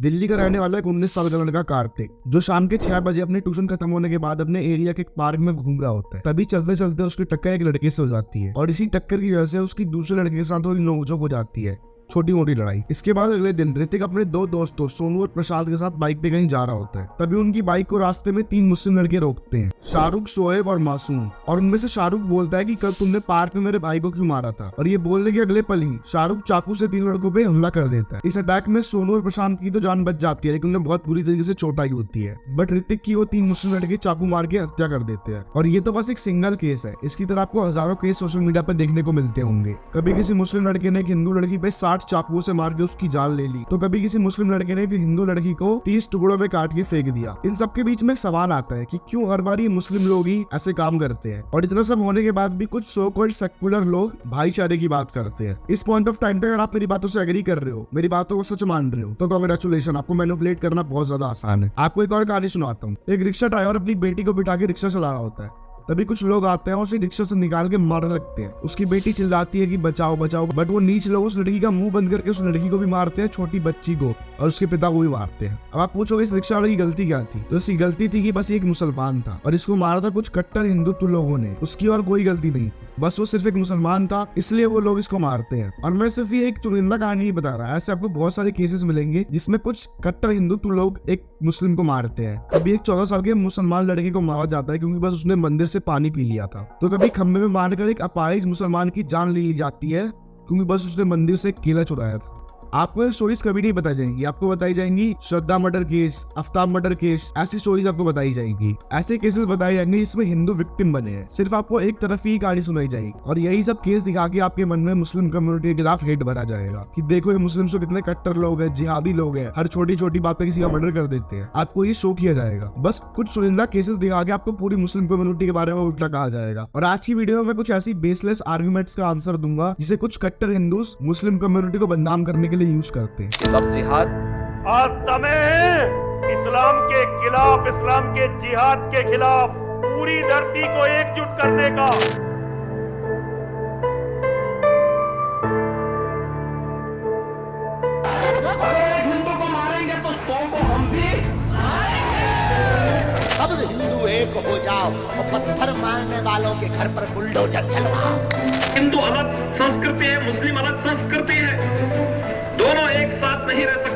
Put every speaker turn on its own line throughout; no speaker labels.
दिल्ली का रहने वाला एक 19 साल का लड़का कार्तिक, जो शाम के 6 बजे अपने ट्यूशन खत्म होने के बाद अपने एरिया के एक पार्क में घूम रहा होता है। तभी चलते चलते उसकी टक्कर एक लड़के से हो जाती है और इसी टक्कर की वजह से उसकी दूसरे लड़के के साथ थोड़ी नोकझोंक हो जाती है, छोटी मोटी लड़ाई। इसके बाद अगले दिन ऋतिक अपने दो दोस्तों सोनू और प्रसाद के साथ बाइक पे कहीं जा रहा होता है। तभी उनकी बाइक को रास्ते में 3 मुस्लिम लड़के रोकते हैं, शाहरुख, शोएब और मासूम। और उनमें से शाहरुख बोलता है कि कल तुमने पार्क में मेरे भाई को क्यों मारा था। और ये बोलने के अगले पल ही शाहरुख चाकू से 3 लड़कों पे हमला कर देता है। इस अटैक में सोनू और प्रशांत की तो जान बच जाती है, लेकिन उन्हें बहुत बुरी तरीके से चोट आई होती है। बट ऋतिक की वो 3 मुस्लिम लड़के चाकू मार के हत्या कर देते हैं। और ये तो बस एक सिंगल केस है, इसकी तरह आपको हजारों केस सोशल मीडिया पर देखने को मिलते होंगे। कभी किसी मुस्लिम लड़के ने एक हिंदू लड़की पे 60 चाकुओं से मार के उसकी जान ले ली, तो कभी किसी मुस्लिम लड़के ने एक हिंदू लड़की को 30 टुकड़ों में काट के फेंक दिया। इन सब के बीच में एक सवाल आता है कि क्यों हर बार ये मुस्लिम लोग ही ऐसे काम करते हैं। और इतना सब होने के बाद भी कुछ सो कॉल्ड सेक्युलर लोग भाईचारे की बात करते हैं। इस पॉइंट ऑफ टाइम पे अगर आप मेरी बातों से एग्री कर रहे हो, मेरी बातों को सच मान रहे हो, तो कांग्रेचुलेशन, आपको मैनिपुलेट करना बहुत ज्यादा आसान है। आपको एक और कहानी सुनाता हूँ। एक रिक्शा ड्राइवर अपनी बेटी को बिठा के रिक्शा चला रहा होता है। तभी कुछ लोग आते हैं और उसे रिक्शा से निकाल के मारने लगते हैं। उसकी बेटी चिल्लाती है कि बचाओ बचाओ, बट वो नीच लोग उस लड़की का मुंह बंद करके उस लड़की को भी मारते हैं, छोटी बच्ची को, और उसके पिता को भी मारते हैं। अब आप पूछोगे इस रिक्शा वाले की गलती क्या थी? तो इसकी गलती थी कि बस एक मुसलमान था और इसको मारा था कुछ कट्टर हिंदुत्व लोगों ने। उसकी और कोई गलती नहीं, बस वो सिर्फ एक मुसलमान था, इसलिए वो लोग इसको मारते हैं। और मैं सिर्फ ये एक चुनिंदा कहानी नहीं बता रहा, ऐसे आपको बहुत सारे केसेस मिलेंगे जिसमें कुछ कट्टर हिंदुत्व लोग एक मुस्लिम को मारते हैं। कभी एक 14 साल के मुसलमान लड़के को मारा जाता है क्योंकि बस उसने मंदिर से पानी पी लिया था। तो कभी खंबे में मारकर एक अपाहिज मुसलमान की जान ले ली जाती है क्योंकि बस उसने मंदिर से केला चुराया था। आपको ये स्टोरीज कभी नहीं बताई जाएंगी, आपको बताई जाएंगी Shraddha murder case, Aftab murder case, ऐसी स्टोरीज आपको बताई जाएंगी। ऐसे केसेस बताए जाएंगे जिसमें हिंदू विक्टिम बने हैं। सिर्फ आपको एक तरफ ही कहानी सुनाई जाएगी और यही सब केस दिखा के आपके मन में मुस्लिम कम्युनिटी के खिलाफ हेट भरा जाएगा कि देखो ये मुस्लिम तो कितने कट्टर लोग हैं, जिहादी लोग हैं, हर छोटी छोटी बात पे किसी का मर्डर कर देते हैं। आपको ये शो किया जाएगा, बस कुछ चुनिंदा केसेस दिखा के आपको पूरी मुस्लिम कम्युनिटी के बारे में उल्टा कहा जाएगा। और आज की वीडियो में मैं कुछ ऐसी बेसलेस आर्गुमेंट्स का आंसर दूंगा जिसे कुछ कट्टर हिंदूस मुस्लिम कम्युनिटी को बदनाम करने के लिए यूज करते हैं।
सब जिहाद
आज समय है इस्लाम के खिलाफ, इस्लाम के जिहाद के खिलाफ पूरी धरती को एकजुट करने का।
अगर एक हिंदू को मारेंगे तो 100 को हम भी मारेंगे।
सब हिंदू एक हो जाओ और पत्थर मारने वालों के घर पर बुलडोजर चलवाओ।
हिंदू अलग संस्कृति है, मुस्लिम अलग संस्कृति है, दोनों एक साथ नहीं रह सकती।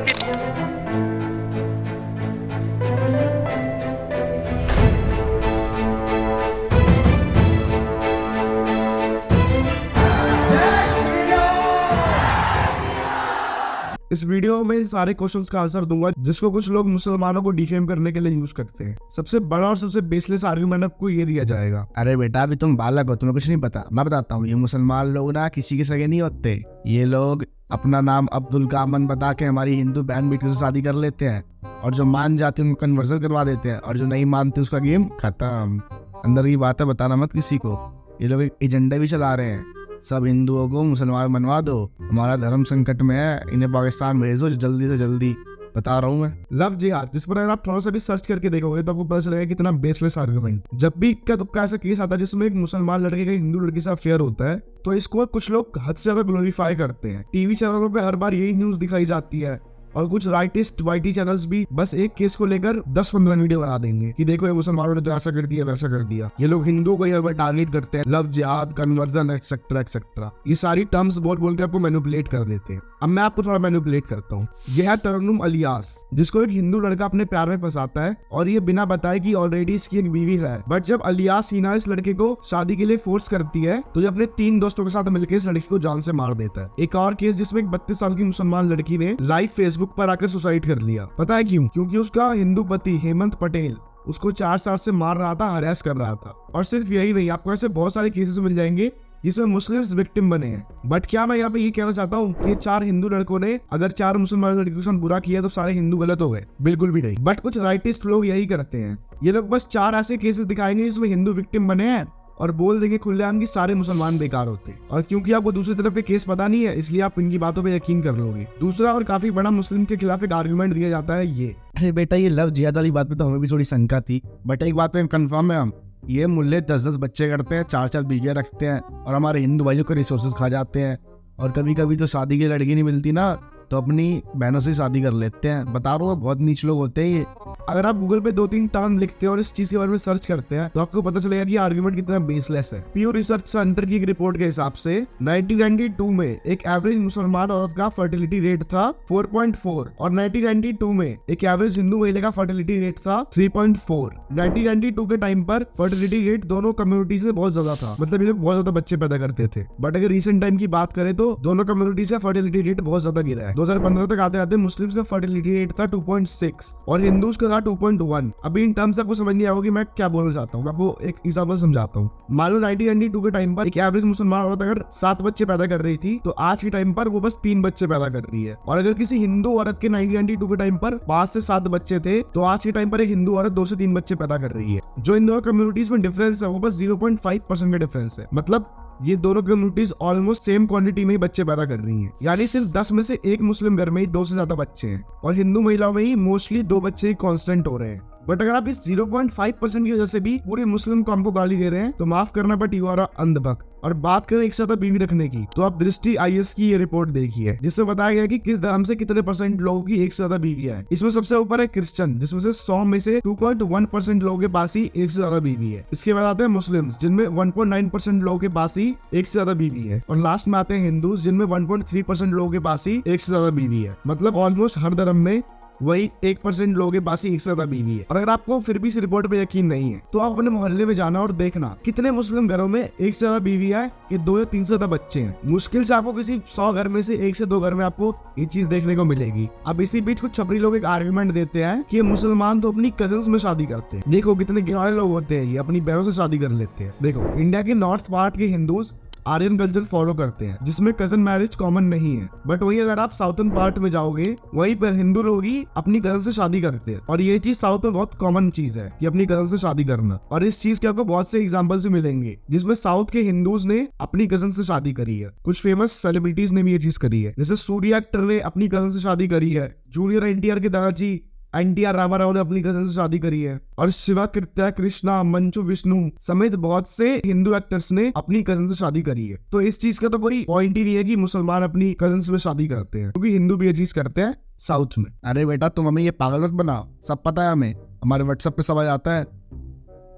इस वीडियो में सारे क्वेश्चंस का आंसर दूंगा जिसको कुछ लोग मुसलमानों को डिफेम करने के लिए यूज करते हैं। सबसे बड़ा और सबसे बेसलेस आर्गुमेंट आपको ये दिया जाएगा, अरे बेटा अभी तुम बालक हो, तुम्हें कुछ नहीं पता। मैं बताता हूँ, ये मुसलमान लोग ना किसी के सगे नहीं होते। ये लोग अपना नाम अब्दुल कामन बता के हमारी हिंदू बहन बेटी से शादी कर लेते हैं और जो मान जाते हैं उनको कन्वर्जन करवा देते हैं और जो नहीं मानते उसका गेम खत्म। अंदर की बात है, बताना मत किसी को। ये लोग एक एजेंडा भी चला रहे हैं, सब हिंदुओं को मुसलमान बनवा दो, हमारा धर्म संकट में है, इन्हें पाकिस्तान भेजो जल्दी से जल्दी। बता रहा हूँ मैं। लव जिहाद, जिस पर अगर आप थोड़ा सा भी सर्च करके देखोगे तो आपको पता चलेगा कितना बेसलेस आर्गुमेंट। जब भी इक्का दुक्का ऐसा केस आता है जिसमें एक मुसलमान लड़के का हिंदू लड़की से अफेयर होता है तो इसको कुछ लोग हद से ज्यादा ग्लोरीफाई करते हैं। टीवी चैनलों पे हर बार यही न्यूज दिखाई जाती है और कुछ राइटिस्ट वाइटी चैनल्स भी बस एक केस को लेकर 10-15 वीडियो बना देंगे कि देखो ये मुसलमानों ने तो ऐसा कर दिया वैसा कर दिया। ये लोग हिंदुओं को हर बार टारगेट करते हैं, लव जिहाद, कन्वर्जन एक्सेट्रा एक्सेट्रा, ये सारी टर्म्स बोल के आपको मैनिपुलेट कर देते हैं। अब मैं आपको थोड़ा मैनिपुलेट करता हूँ। यह है तरन्नुम अलियास, जिसको एक हिंदू लड़का अपने प्यार में फंसाता है और ये बिना बताए कि ऑलरेडी इसकी एक बीवी है। बट जब अलियास हिना इस लड़के को शादी के लिए फोर्स करती है तो ये अपने 3 दोस्तों के साथ मिलकर इस लड़की को जान से मार देता है। एक और केस जिसमें एक 32 साल की मुसलमान लड़की ने लाइव फेसबुक पर आकर सुसाइड कर लिया। पता है क्यों? क्योंकि उसका हिंदू पति हेमंत पटेल उसको 4 साल से मार रहा था, हरास कर रहा था। और सिर्फ यही नहीं, आपको ऐसे बहुत सारे केसेस मिल जाएंगे जिसमें मुस्लिम्स विक्टिम बने हैं। बट क्या मैं यहाँ पे ये कहना चाहता हूँ कि 4 हिंदू लड़कों ने अगर 4 मुसलमान लड़कियों के साथ बुरा किया तो सारे हिंदू गलत हो गए? बिल्कुल भी नहीं। बट कुछ राइटिस्ट लोग यही करते हैं, ये लोग बस 4 ऐसे केसेस दिखाएंगे जिसमें हिंदू विक्टिम बने हैं और बोल देंगे खुलेआम कि सारे मुसलमान बेकार होते हैं। और क्योंकि आपको दूसरी तरफ के केस पता नहीं है इसलिए आप इनकी बातों पे यकीन कर लोगे। दूसरा और काफी बड़ा मुस्लिम के खिलाफ एक आर्गुमेंट दिया जाता है ये, अरे बेटा ये लव जिहाद वाली बात पे तो हमें भी थोड़ी शंका थी, बट एक बात पे कंफर्म है हम, ये मुल्ले 10-10 बच्चे करते हैं, 4-4 बीवियां रखते हैं और हमारे हिंदू भाइयों को रिसोर्सेज खा जाते हैं। और कभी कभी तो शादी की लड़की नहीं मिलती ना तो अपनी बहनों से शादी कर लेते हैं। बता रहा हूँ, बहुत नीच लोग होते हैं ये। अगर आप गूगल पे 2-3 टर्म लिखते हैं और इस चीज के बारे में सर्च करते हैं तो आपको पता चलेगा कि आर्गुमेंट कितना बेसलेस है। प्यू रिसर्च सेंटर की एक रिपोर्ट के हिसाब से 1992 में एक एवरेज मुसलमान औरत का फर्टिलिटी रेट था 4.4 और 1992 में एक एवरेज हिंदू महिला का फर्टिलिटी रेट था 3.4। 1992 के टाइम पर फर्टिलिटी रेट दोनों कम्युनिटी से बहुत ज्यादा था, मतलब ये लोग बहुत ज्यादा बच्चे पैदा करते थे। बट अगर रिसेंट टाइम की बात करें तो दोनों कम्युनिटी से फर्टिलिटी रेट बहुत ज्यादा गिरा है। 2015 तक आते आते मुस्लिम्स का फर्टिलिटी रेट था 2.6 और हिंदूज का था 2.1। अभी इन टर्म्स आपको समझ नहीं आएगा मैं क्या बोलना चाहता हूँ। मैं आपको एक एग्जांपल समझाता हूँ। मान लो 1992 के टाइम पर एक एवरेज मुसलमान औरत अगर 7 बच्चे पैदा कर रही थी तो आज के टाइम पर वो बस 3 बच्चे पैदा कर रही है। और अगर किसी हिंदू औरत के 1992 के टाइम पर 5 से 7 बच्चे थे तो आज के टाइम पर एक हिंदू औरत 2 से 3 बच्चे पैदा कर रही है। जो इन दोनों कम्युनिटीज में डिफरेंस है वो बस 0.5% का डिफरेंस है। मतलब ये दोनों कम्युनिटीज ऑलमोस्ट सेम क्वांटिटी में ही बच्चे पैदा कर रही हैं। यानी सिर्फ 10 में से एक मुस्लिम घर में ही 2 से ज्यादा बच्चे हैं और हिंदू महिलाओं में ही मोस्टली 2 बच्चे ही कांस्टेंट हो रहे हैं। बट अगर आप इस 0.5% की वजह से भी पूरे मुस्लिम कौम को गाली दे रहे हैं तो माफ करना, बट यू आर अंधभक्त। और बात करें एक से ज्यादा बीवी रखने की तो आप दृष्टि IAS की ये रिपोर्ट देखिए जिसमें बताया गया कि किस धर्म से कितने % लोगों की एक से ज्यादा बीवियां है। इसमें सबसे ऊपर है क्रिश्चियन जिसमें से 100 में से 2.1% लोगों के पास ही एक से ज्यादा बीवी है। इसके बाद आते हैं मुस्लिम्स जिनमें 1.9% लोगों के पास ही एक से ज्यादा बीवी है। और लास्ट में आते हैं हिंदूज जिनमें 1.3% लोगों के पास ही एक से ज्यादा बीवी है। मतलब ऑलमोस्ट हर धर्म में वही 1% लोगों के पास ही एक से ज्यादा बीवी है। और अगर आपको फिर भी इस रिपोर्ट पे यकीन नहीं है तो आप अपने मोहल्ले में जाना और देखना कितने मुस्लिम घरों में एक से ज्यादा बीवी है कि 2 या 3 से ज्यादा बच्चे हैं। मुश्किल से आपको किसी 100 घर में से 1 से 2 घर में आपको ये चीज देखने को मिलेगी। अब इसी बीच कुछ छपरी लोग एक आर्गुमेंट देते हैं कि मुसलमान तो अपनी कजिन्स में शादी करते हैं। देखो कितने गिराने लोग होते हैं, ये अपनी बहनों से शादी कर लेते हैं। देखो इंडिया के नॉर्थ पार्ट के हिंदूज आर्यन कल्चर फॉलो करते हैं जिसमें कजन मैरिज कॉमन नहीं है। बट वही अगर आप साउथर्न पार्ट में जाओगे वहीं पर हिंदू लोग ही अपनी कजन से शादी करते हैं और ये चीज साउथ में बहुत कॉमन चीज है कि अपनी कजन से शादी करना। और इस चीज के आपको बहुत से एग्जांपल्स मिलेंगे जिसमें साउथ के हिंदूज ने अपनी कजन से शादी करी है। कुछ फेमस सेलिब्रिटीज ने भी ये चीज करी है, जैसे सूर्या एक्टर ने अपनी कजन से शादी करी है, जूनियर NTR के दादाजी NTR रामाराव ने अपनी कजन से शादी करी है और शिवा कीर्त्या, कृष्णा, मंचू विष्णु समेत बहुत से हिंदू एक्टर्स ने अपनी कजन से शादी करी है। तो इस चीज का तो कोई पॉइंट ही नहीं है कि मुसलमान अपनी कजन से शादी करते हैं, क्योंकि हिंदू भी ये चीज करते हैं साउथ में। अरे बेटा तुम हमें ये पागल मत बनाओ, सब पता है हमें, हमारे व्हाट्सएप पे सब आ जाता है।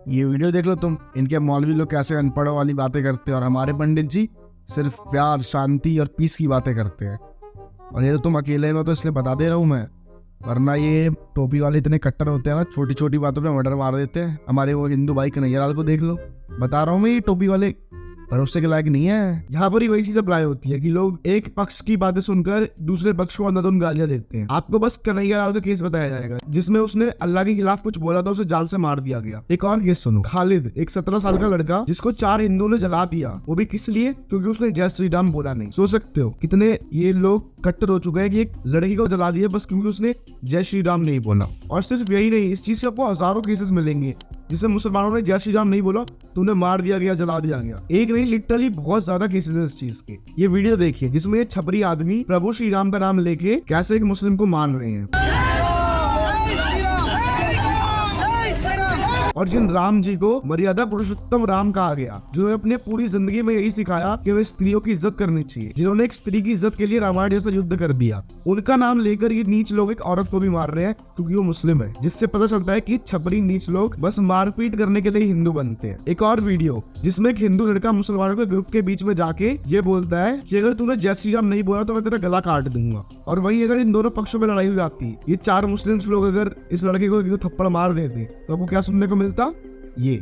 ये वीडियो देख लो तुम, इनके मौलवी लोग कैसे अनपढ़ों वाली बातें करते हैं और हमारे पंडित जी सिर्फ प्यार, शांति और पीस की बातें करते हैं। और ये तो तुम अकेले में, तो इसलिए बता दे रहा हूँ मैं, वरना ये टोपी वाले इतने कट्टर होते हैं ना, छोटी छोटी बातों पे मर्डर मार देते हैं। हमारे वो हिंदू भाई कन्हैया लाल को देख लो, बता रहा हूँ मैं, ये टोपी वाले भरोसे के लायक नहीं है। यहाँ पर ही वही चीज अप्लाई होती है कि लोग एक पक्ष की बातें सुनकर दूसरे पक्ष को अंधाधुंध गालियां देते हैं। आपको बस कन्हैया लाल का केस बताया जाएगा जिसमें उसने अल्लाह के खिलाफ कुछ बोला था, उसे जान से मार दिया गया। एक और केस सुनो, खालिद, एक 17 साल का लड़का जिसको 4 हिंदुओं ने जला दिया, वो भी किस लिए? क्योंकि उसने जय श्री राम बोला नहीं। सोच सकते हो कितने ये लोग कट्टर हो चुके हैं कि एक लड़की को जला दिया बस क्योंकि उसने जय श्री राम नहीं बोला। और सिर्फ यही नहीं, इस चीज से आपको हजारों केसेस मिलेंगे जिसमें मुसलमानों ने जय श्री राम नहीं बोला तो उन्हें मार दिया गया, जला दिया गया। एक नहीं, लिटरली बहुत ज्यादा केसेस हैं इस चीज के। ये वीडियो देखिए जिसमें ये छपरी आदमी प्रभु श्री राम का नाम लेके कैसे एक मुस्लिम को मान रहे हैं। और जिन राम जी को मर्यादा पुरुषोत्तम राम कहा गया, जिन्होंने अपने पूरी जिंदगी में यही सिखाया कि वे स्त्रियों की इज्जत करनी चाहिए, जिन्होंने एक स्त्री की इज्जत के लिए रामायण जैसा युद्ध कर दिया, उनका नाम लेकर ये नीच लोग एक औरत को भी मार रहे हैं क्योंकि वो मुस्लिम है। जिससे पता चलता है कि छपरी नीच लोग बस मारपीट करने के लिए हिंदू बनते हैं। एक और वीडियो जिसमें एक हिंदू लड़का मुसलमानों के ग्रुप के बीच में जाके ये बोलता है कि अगर तूने जय श्री राम नहीं बोला तो मैं तेरा गला काट दूंगा। और वहीं अगर इन दोनों पक्षों में लड़ाई हो जाती, ये 4 मुस्लिम लोग अगर इस लड़के को थप्पड़ मार देते तो आपको क्या सुनने को मिलता? ये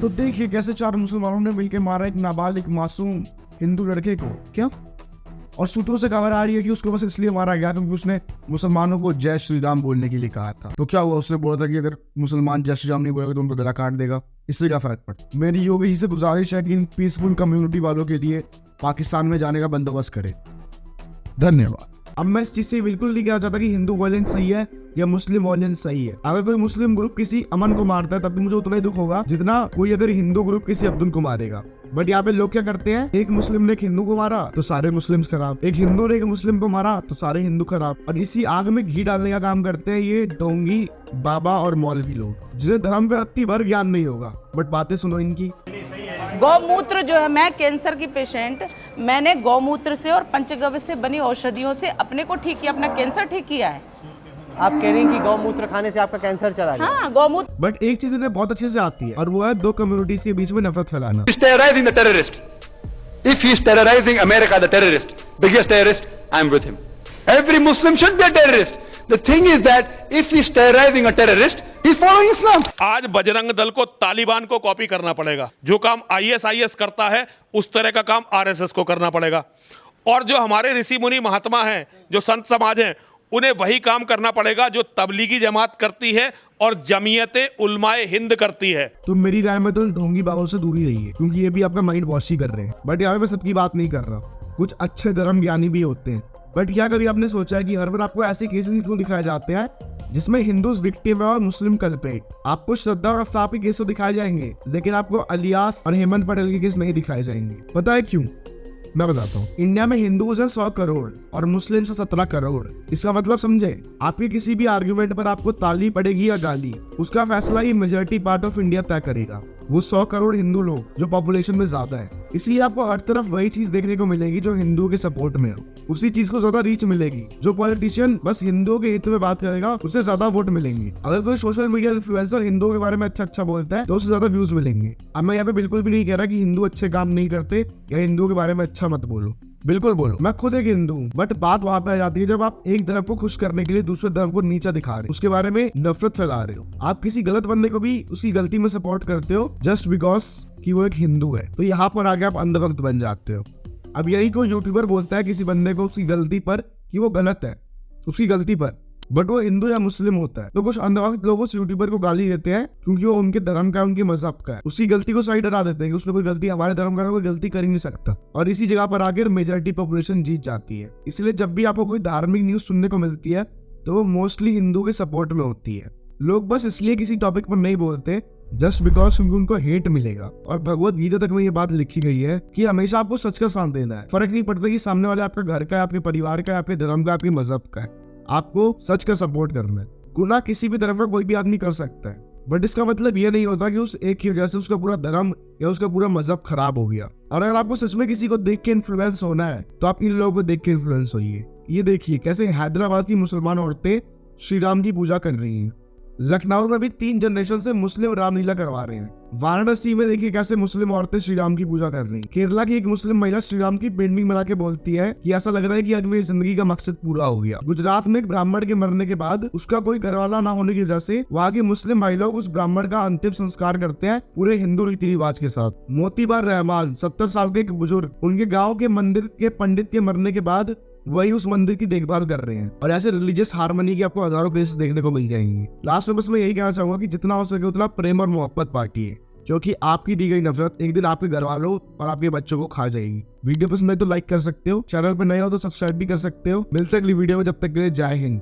तो देखिए कैसे 4 मुसलमानों ने मिलकर मारा एक नाबालिग मासूम हिंदू लड़के को। क्या? और सूत्रों से खबर आ रही है कि उसको बस इसलिए मारा गया क्योंकि उसने मुसलमानों को जय श्री राम बोलने के लिए कहा था। तो क्या हुआ? उसने बोला था कि अगर मुसलमान जय श्री राम नहीं बोलेगा तो उनको गला काट देगा। इससे क्या फर्क पड़ता? मेरी योगी से गुजारिश है कि इन पीसफुल कम्युनिटी वालों के लिए पाकिस्तान में जाने का बंदोबस्त करे। धन्यवाद। अब मैं इस चीज से बिल्कुल नहीं कहना चाहता कि हिंदू वायलेंस सही है या मुस्लिम वायलेंस सही है। अगर कोई मुस्लिम ग्रुप किसी अमन को मारता है तब भी मुझे उतना ही दुख होगा जितना कोई अगर हिंदू ग्रुप किसी अब्दुल को मारेगा। बट यहाँ पे लोग क्या करते हैं, एक मुस्लिम ने एक हिंदू को मारा तो सारे मुस्लिम खराब, एक हिंदू ने एक मुस्लिम को मारा तो सारे हिंदू खराब। और इसी आग में घी डालने का काम करते हैं ये डोंगी बाबा और मौलवी लोग, जिन्हें धर्म का रत्ती भर ज्ञान नहीं होगा बट बातें सुनो इनकी।
गौमूत्र जो है, मैं कैंसर की पेशेंट, मैंने गौमूत्र से और पंचगव्य से बनी औषधियों से अपने को ठीक किया, अपना कैंसर ठीक किया है।
आप कह रही हैं कि गौमूत्र खाने से आपका कैंसर चला गया?
हाँ, गौमूत्र।
बट एक चीज इन्हें बहुत अच्छे से आती है और वो है दो कम्युनिटीज के बीच में नफरत फैलाना।
He's terrorizing the terrorist. If he's terrorizing America, the terrorist, biggest terrorist, I'm with him. Every Muslim should be a terrorist. The thing is that if he's terrorizing a terrorist, he's following Islam.
आज बजरंग दल को तालिबान को copy करना पड़ेगा। जो काम ISIS करता है उस तरह का काम आरएसएस को करना पड़ेगा। और जो हमारे ऋषि मुनि महात्मा हैं, जो संत समाज हैं, उन्हें वही काम करना पड़ेगा जो तबलीगी जमात करती है और जमीयते उलमाए हिंद करती है।
तो मेरी राय में तो ढोंगी बाबों से दूर ही रहिए, क्योंकि ये भी आपका माइंड वॉश ही कर रहे हैं। बट यहाँ पे मैं सबकी बात नहीं कर रहा, कुछ अच्छे धर्म ज्ञानी भी होते हैं। बट क्या कभी आपने सोचा है कि हर बार आपको ऐसे केसेस क्यों दिखाए जाते हैं जिसमें हिंदूज विक्टिम है और मुस्लिम कल्प्रेट? आपको श्रद्धा और अफ्ताब के केस तो दिखाए जाएंगे, लेकिन आपको अलियास और हेमंत पटेल के केस नहीं दिखाए जाएंगे। पता है क्यों? मैं बताता हूँ। इंडिया में हिंदूज है 100 करोड़ और मुस्लिम से 17 करोड़। इसका मतलब समझे, आपके किसी भी आर्गुमेंट पर आपको ताली पड़ेगी या गाली, उसका फैसला ये मेजॉरिटी पार्ट ऑफ इंडिया तय करेगा। वो 100 करोड़ हिंदू लोग जो पॉपुलेशन में ज्यादा है, इसलिए आपको हर तरफ वही चीज देखने को मिलेगी जो हिंदुओं के सपोर्ट में हो। उसी चीज को ज्यादा रीच मिलेगी। जो पॉलिटिशियन बस हिंदुओं के हित में बात करेगा उससे ज्यादा वोट मिलेंगे। अगर कोई सोशल मीडिया इन्फ्लुएंसर हिंदुओं के बारे में अच्छा बोलता है तो उससे ज्यादा व्यूज मिलेंगे। अब मैं यहाँ पे बिल्कुल भी नहीं कह रहा कि हिंदू अच्छे काम नहीं करते या हिंदुओं के बारे में अच्छा मत बोलो, बिल्कुल बोलो। मैं खुद एक हिंदू हूँ, बट बात वहां पे आ जाती है जब आप एक धर्म को खुश करने के लिए दूसरे धर्म को नीचा दिखा रहे हो, उसके बारे में नफरत फैला रहे हो। आप किसी गलत बंदे को भी उसी गलती में सपोर्ट करते हो जस्ट बिकॉज कि वो एक हिंदू है। तो यहाँ पर आगे आप अंधभक्त बन जाते हो। अब यही कोई यूट्यूबर बोलता है किसी बंदे को उसकी गलती पर कि वो गलत है, उसकी गलती पर, बट वो हिंदू या मुस्लिम होता है, तो कुछ अंधभक्त लोग उस यूट्यूबर को गाली देते हैं क्योंकि वो उनके धर्म का, उनके मजहब का है। उसकी गलती को साइड हटा देते हैं कि उसने कोई गलती, हमारे धर्म का कोई गलती कर ही नहीं सकता। और इसी जगह पर आकर मेजॉरिटी पॉपुलेशन जीत जाती है। इसलिए जब भी आपको कोई धार्मिक न्यूज सुनने को मिलती है तो वो मोस्टली हिंदू के सपोर्ट में होती है। लोग बस इसलिए किसी टॉपिक पर नहीं बोलते जस्ट बिकॉज क्योंकि उनको हेट मिलेगा। और भगवत गीता तक में ये बात लिखी गई है कि हमेशा आपको सच का साथ देना है। फर्क नहीं पड़ता कि सामने वाले आपके घर का है, आपके परिवार का है, आपके धर्म का, आपके मजहब का है। आपको सच का सपोर्ट करना है। गुनाह किसी भी तरफ का कोई भी आदमी कर सकता है, बट इसका मतलब ये नहीं होता कि उस एक की वजह से उसका पूरा धर्म या उसका पूरा मजहब खराब हो गया। और अगर आपको सच में किसी को देख के इन्फ्लुएंस होना है तो आप इन लोगों को देख के इन्फ्लुएंस होइए। ये देखिए कैसे हैदराबाद की मुसलमान औरतें श्री राम की पूजा कर रही हैं। लखनऊ में भी 3 जनरेशन से मुस्लिम रामलीला करवा रहे हैं। वाराणसी में देखिए कैसे मुस्लिम औरतें श्री राम की पूजा कर रही हैं। केरला की एक मुस्लिम महिला श्री राम की पेंटिंग बना के बोलती है कि ऐसा लग रहा है कि आज मेरी जिंदगी का मकसद पूरा हो गया। गुजरात में एक ब्राह्मण के मरने के बाद उसका कोई घरवाला ना होने की वजह से वहाँ के मुस्लिम भाई लोग उस ब्राह्मण का अंतिम संस्कार करते हैं पूरे हिंदू रीति रिवाज के साथ। मोतीबार रहमान 70 साल के एक बुजुर्ग, उनके गाँव के मंदिर के पंडित के मरने के बाद वही उस मंदिर की देखभाल कर रहे हैं। और ऐसे रिलीजियस हार्मनी की आपको हजारों केसेस देखने को मिल जाएंगे। लास्ट में बस मैं यही कहना चाहूंगा कि जितना हो सके उतना प्रेम और मोहब्बत बांटिए, क्योंकि आपकी दी गई नफरत एक दिन आपके घर वालों और आपके बच्चों को खा जाएगी। वीडियो पसंद है तो लाइक कर सकते हो, चैनल पर नए हो तो सब्सक्राइब भी कर सकते हो। मिलते अगली वीडियो में, जब तक के लिए जय हिंद।